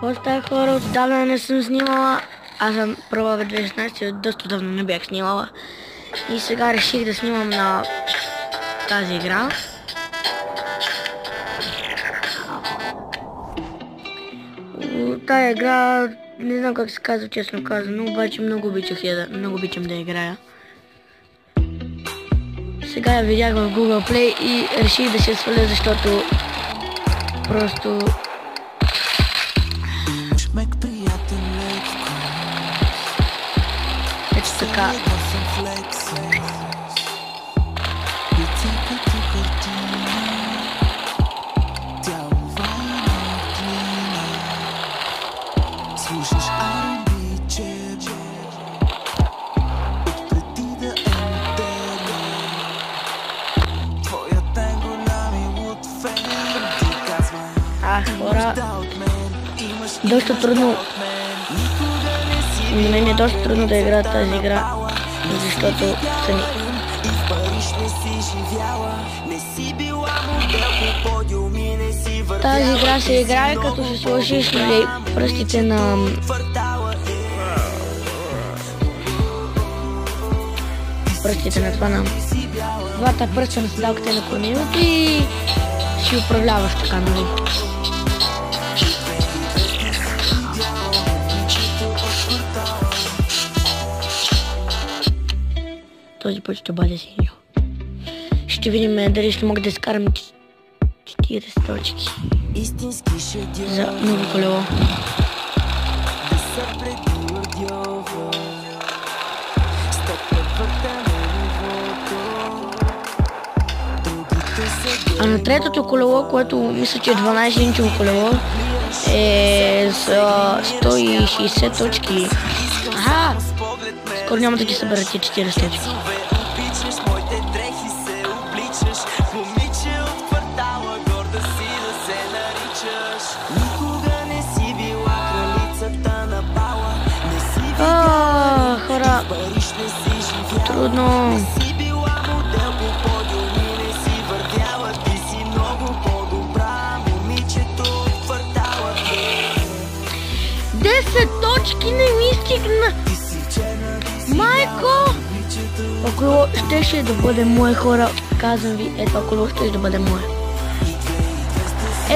Оста хора, отдавна не съм снимала. Аз съм пробвала в 2016, доста давно не бях снимала. И сега реших да снимам на тази игра. Тая игра, не знам как се казва, честно казано, обаче много обичам да играя. Сега я видях в Google Play и реших да се сваля, защото просто... Ето така. Хора, доста трудно. На мен е доста трудно да играя тази игра, защото сами. Тази игра се играе като се сложиш пръстите на... пръстите на това на... двата пръста на седалката на корнилото и си управляваш така, нали? Този път ще бъде синьо. Ще видим дали ще мога да изкарам 40 точки за ново колело. А на третото колело, което мисля, че е 12-инчово колело, е за 160 точки. Аха! Скоро няма да ги събера ти 40 точки. Хора, трудно. Точки не ми стигна. Майко! Това щеше да бъде мое, хора. Казвам ви, това колело ще да бъде мое.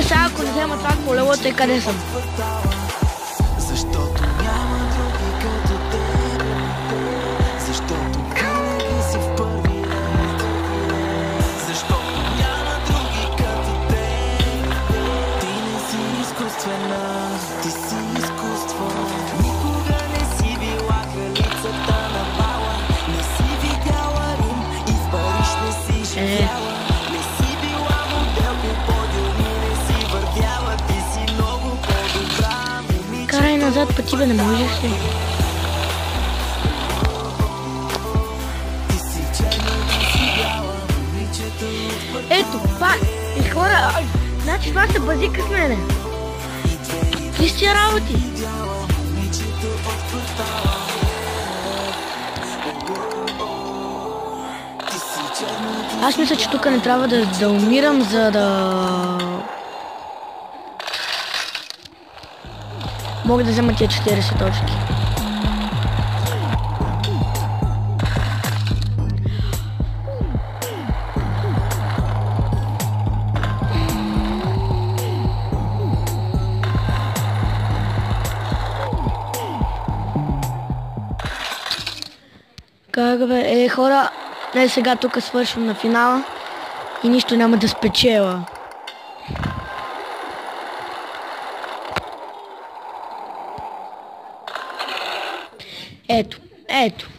Сега ако не взема това колело, тъй къде съм? Карай назад, по тебе не можеш ли? Ето, пак! И хора, значи това се базика с мене. Какви си работи? Аз мисля, че тук не трябва да умирам, за да... мога да взема тия 40 точки. Как бе? Хора, не сега тук свършвам на финала и нищо няма да спечела. Ето,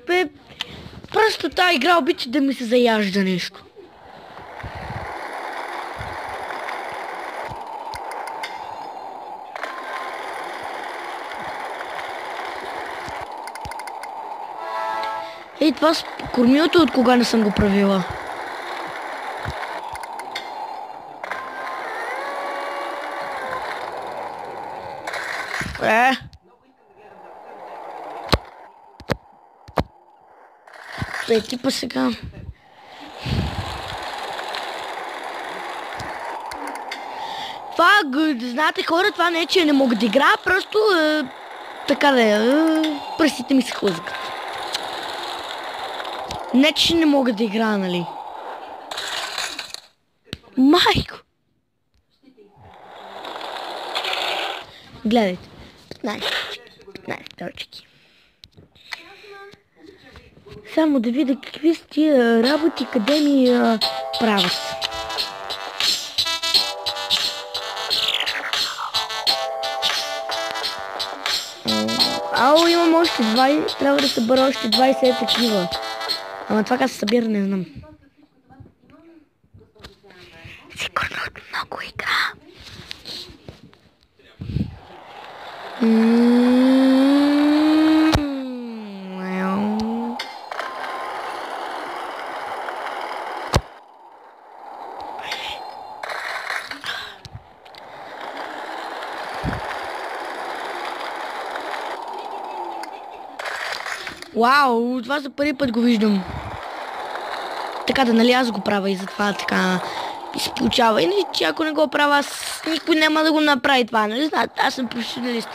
бе. Просто тази игра обича да ми се заяжда нещо. Това с кормилото от кога не съм го правила. Екипа сега. знаете хора, това не е, че не мога да играя, просто така да е, пръстите ми се хлъзгат. Не, че не мога да играя, нали? Майко! Гледайте. 15 точки. Само да видя какви са тия работи, къде ми правят. Ау, имам още 20, трябва да събера още 20 такива. Ама това как се събира, не знам. Сигурно от много игра. Вау, това за първи път го виждам. Така да, нали аз го правя и затова така се получава. Иначе ако не го правя, аз никой няма да го направи това, нали знаете, аз съм професионалист.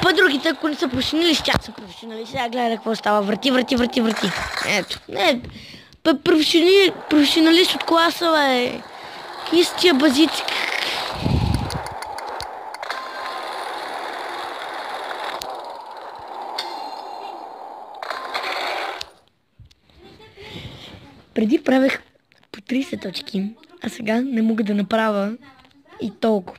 Па другите, ако не са професионалисти, аз съм професионалист. Сега гледай какво става. Върти. Ето, не, професионалист от класа, бе. Истия базици. Преди правех по 30 точки, а сега не мога да направя и толкова.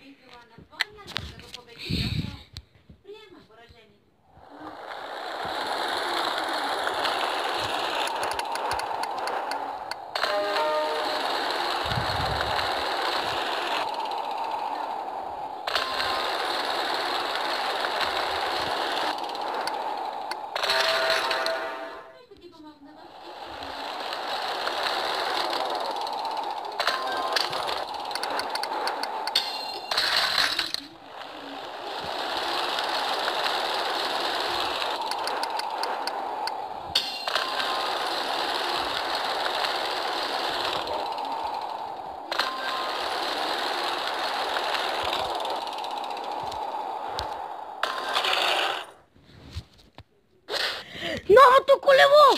Новото колело!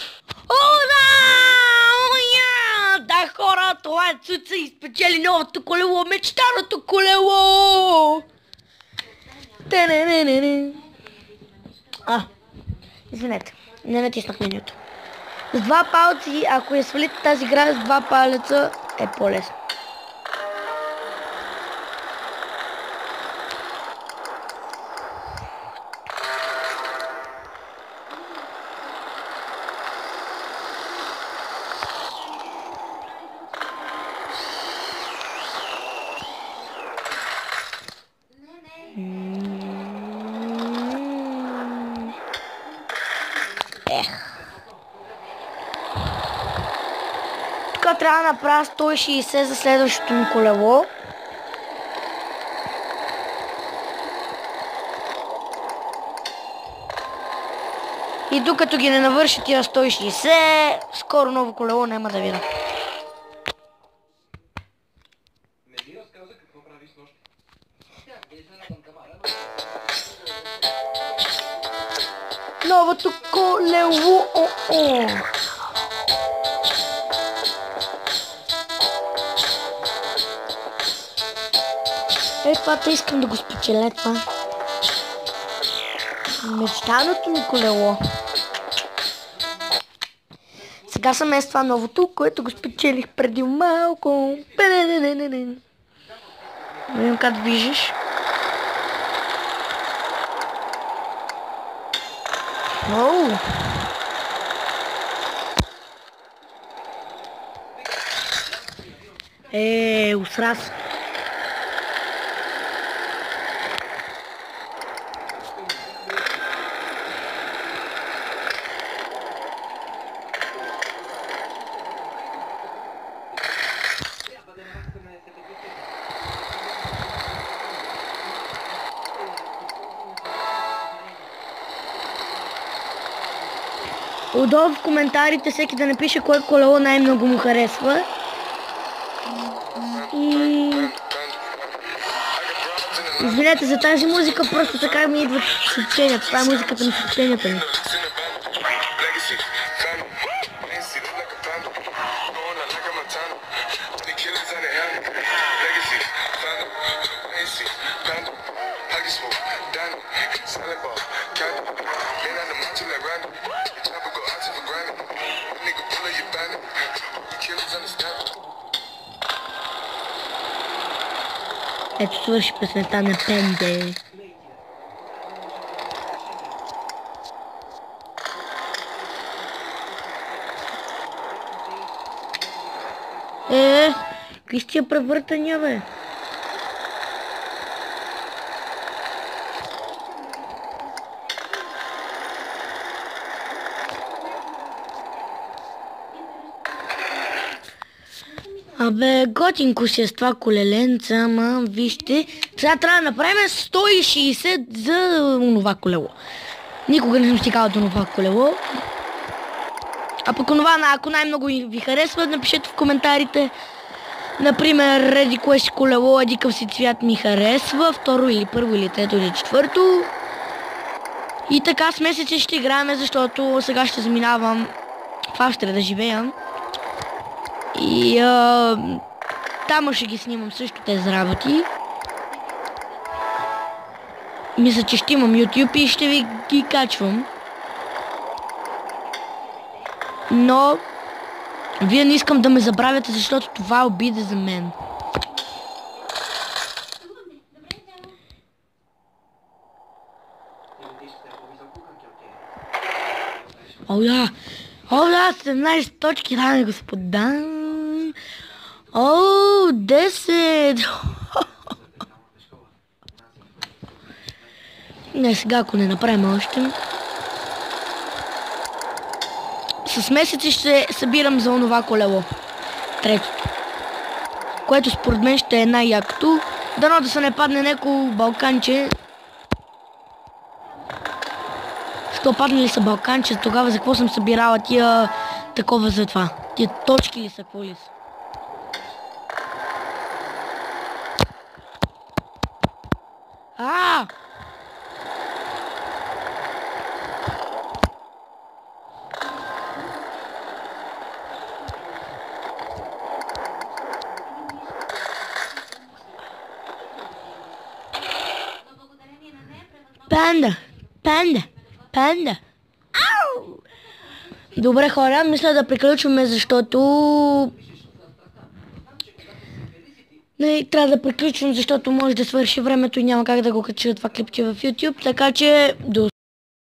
Да, хора, това е Цуца и спечели новото колело, мечтаното колело! Извинете, не натиснах менюто. С два палци, ако я свалите тази игра с два палеца, е по-лесно. Тук трябва да направя 160 за следващото ми колело. И докато ги не навърши тия 160, скоро ново колело няма да видя. Новото колело! Това искам да го спечеля, това. Мечтаното ми колело. Сега съм с това новото, което го спечелих преди малко. Видим как движиш. Оу! Усрас. Отдолу в коментарите всеки да напише кое колело най-много му харесва. И Извинете за тази музика, просто така ми идват съобщенията. Това е музиката на съобщенията ми. Ето свърши песента на Пенде. Какви сте я превъртания, бе? Абе, готинко си е с това колеленца, ама вижте. Сега трябва да направим 160 за онова колело. Никога не съм стигал до онова колело. А пък онова, ако най-много ви харесва, напишете в коментарите. Например, еди кое си колело, еди къв си цвят ми харесва, второ или първо или трето или четвърто. И така с месеци ще играем, защото сега ще заминавам в Австрия да живея. И там ще ги снимам също тези работи. Мисля, че ще имам YouTube и ще ви ги качвам. Но вие не искам да ме забравяте, защото това е обида за мен. Оля, 17 точки, дами господа. 10. Не, сега ако не направим още. С месеци ще събирам за онова колело. Третото. Което според мен ще е най-якото. Дано да се не падне неко балканче. Що падне ли са балканче, тогава за какво съм събирала тия такова за това? Тия точки ли са, какво ли са? Панда. Ау! Добре, хора, мисля да приключваме, защото... Не, трябва да приключвам, защото може да свърши времето и няма как да го кача това клипче в YouTube, така че до